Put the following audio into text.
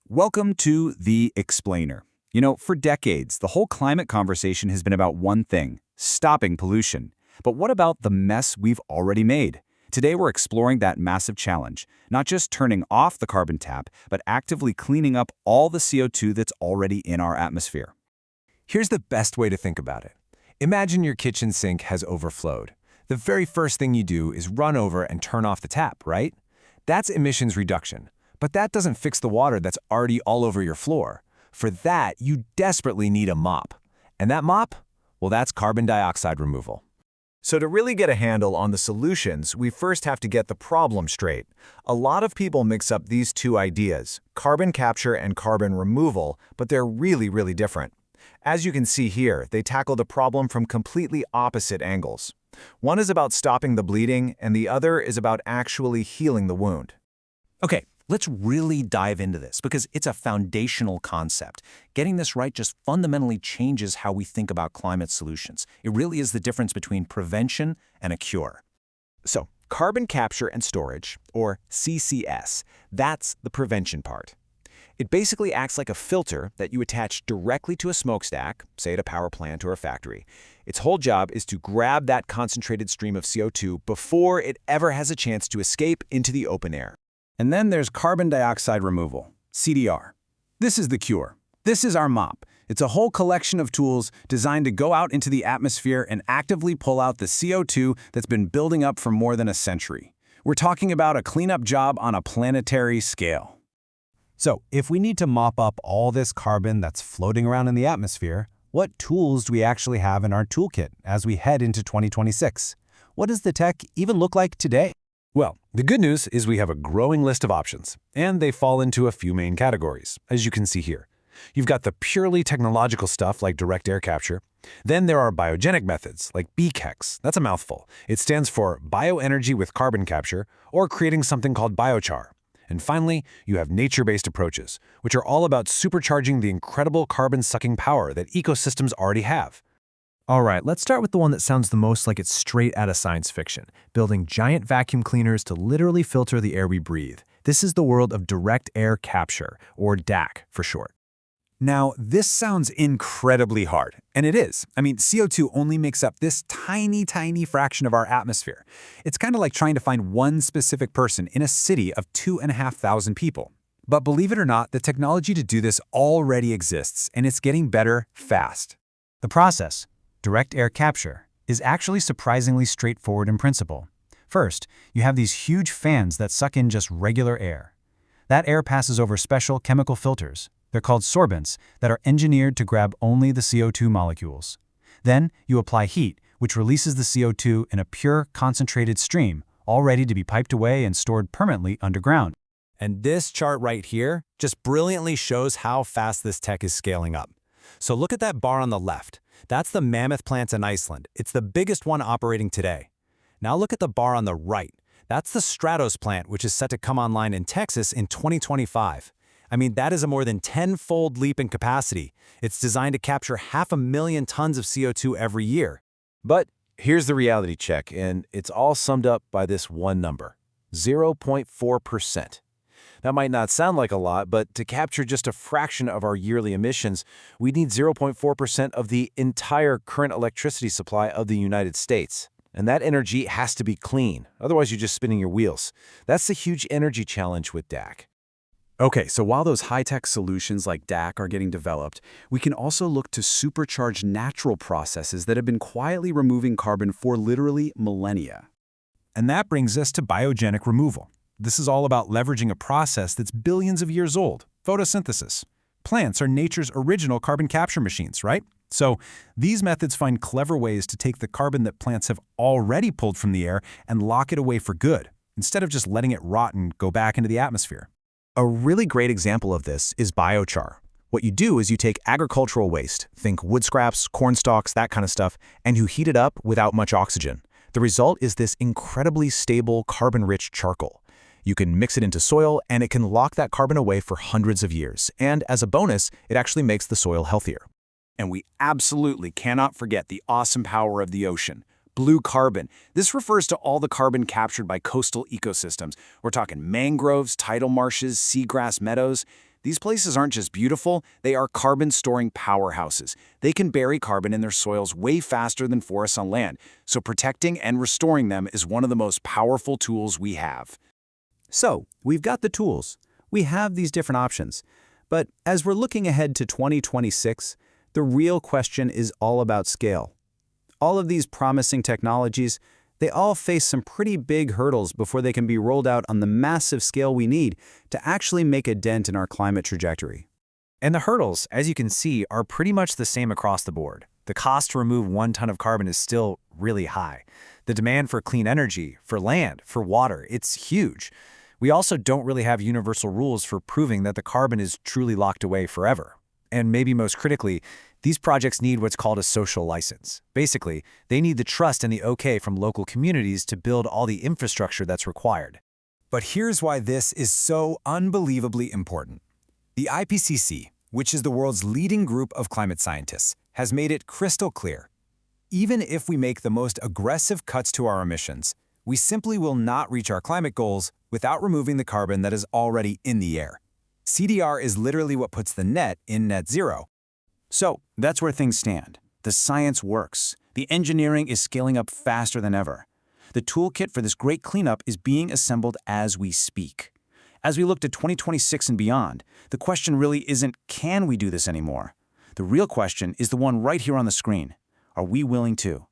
Welcome to The Explainer. For decades, the whole climate conversation has been about one thing: stopping pollution. But what about the mess we've already made? Today we're exploring that massive challenge, not just turning off the carbon tap, but actively cleaning up all the CO2 that's already in our atmosphere. Here's the best way to think about it. Imagine your kitchen sink has overflowed. The very first thing you do is run over and turn off the tap, right? That's emissions reduction. But that doesn't fix the water that's already all over your floor. For that, you desperately need a mop. And that mop? Well, that's carbon dioxide removal. So to really get a handle on the solutions, we first have to get the problem straight. A lot of people mix up these two ideas, carbon capture and carbon removal, but they're really different. As you can see here, they tackle the problem from completely opposite angles. One is about stopping the bleeding, and the other is about actually healing the wound. Okay, let's really dive into this because it's a foundational concept. Getting this right just fundamentally changes how we think about climate solutions. It really is the difference between prevention and a cure. So, carbon capture and storage, or CCS, that's the prevention part. It basically acts like a filter that you attach directly to a smokestack, say at a power plant or a factory. Its whole job is to grab that concentrated stream of CO2 before it ever has a chance to escape into the open air. And then there's carbon dioxide removal, CDR. This is the cure. This is our mop. It's a whole collection of tools designed to go out into the atmosphere and actively pull out the CO2 that's been building up for more than a century. We're talking about a cleanup job on a planetary scale. So, if we need to mop up all this carbon that's floating around in the atmosphere, what tools do we actually have in our toolkit as we head into 2026? What does the tech even look like today? Well, the good news is we have a growing list of options, and they fall into a few main categories, as you can see here. You've got the purely technological stuff like direct air capture. Then there are biogenic methods like BECCS. That's a mouthful. It stands for bioenergy with carbon capture, or creating something called biochar. And finally, you have nature-based approaches, which are all about supercharging the incredible carbon-sucking power that ecosystems already have. All right, let's start with the one that sounds the most like it's straight out of science fiction, building giant vacuum cleaners to literally filter the air we breathe. This is the world of direct air capture, or DAC for short. Now, this sounds incredibly hard, and it is. CO2 only makes up this tiny fraction of our atmosphere. It's kind of like trying to find one specific person in a city of 2,500 people. But believe it or not, the technology to do this already exists, and it's getting better fast. The process, direct air capture, is actually surprisingly straightforward in principle. First, you have these huge fans that suck in just regular air. That air passes over special chemical filters. They're called sorbents that are engineered to grab only the CO2 molecules. Then you apply heat, which releases the CO2 in a pure, concentrated stream, all ready to be piped away and stored permanently underground. And this chart right here just brilliantly shows how fast this tech is scaling up. So look at that bar on the left. That's the Mammoth plant in Iceland. It's the biggest one operating today. Now look at the bar on the right. That's the Stratos plant, which is set to come online in Texas in 2025. That is a more than 10-fold leap in capacity. It's designed to capture 500,000 tons of CO2 every year. But here's the reality check, and it's all summed up by this one number: 0.4%. That might not sound like a lot, but to capture just a fraction of our yearly emissions, we need 0.4% of the entire current electricity supply of the United States. And that energy has to be clean, otherwise you're just spinning your wheels. That's the huge energy challenge with DAC. Okay, so while those high-tech solutions like DAC are getting developed, we can also look to supercharge natural processes that have been quietly removing carbon for literally millennia. And that brings us to biogenic removal. This is all about leveraging a process that's billions of years old: photosynthesis. Plants are nature's original carbon capture machines, right? So these methods find clever ways to take the carbon that plants have already pulled from the air and lock it away for good, instead of just letting it rot and go back into the atmosphere. A really great example of this is biochar. What you do is you take agricultural waste, think wood scraps, corn stalks, that kind of stuff, and you heat it up without much oxygen. The result is this incredibly stable, carbon-rich charcoal. You can mix it into soil, and it can lock that carbon away for hundreds of years. And as a bonus, it actually makes the soil healthier. And we absolutely cannot forget the awesome power of the ocean. Blue carbon. This refers to all the carbon captured by coastal ecosystems. We're talking mangroves, tidal marshes, seagrass meadows. These places aren't just beautiful, they are carbon-storing powerhouses. They can bury carbon in their soils way faster than forests on land, so protecting and restoring them is one of the most powerful tools we have. So, we've got the tools. We have these different options. But as we're looking ahead to 2026, the real question is all about scale. All of these promising technologies, they all face some pretty big hurdles before they can be rolled out on the massive scale we need to actually make a dent in our climate trajectory. And the hurdles, as you can see, are pretty much the same across the board. The cost to remove 1 ton of carbon is still really high. The demand for clean energy, for land, for water, it's huge. We also don't really have universal rules for proving that the carbon is truly locked away forever. And maybe most critically, these projects need what's called a social license. Basically, they need the trust and the okay from local communities to build all the infrastructure that's required. But here's why this is so unbelievably important. The IPCC, which is the world's leading group of climate scientists, has made it crystal clear. Even if we make the most aggressive cuts to our emissions, we simply will not reach our climate goals without removing the carbon that is already in the air. CDR is literally what puts the net in net zero. So that's where things stand. The science works. The engineering is scaling up faster than ever. The toolkit for this great cleanup is being assembled as we speak. As we look to 2026 and beyond, the question really isn't, can we do this anymore? The real question is the one right here on the screen. Are we willing to?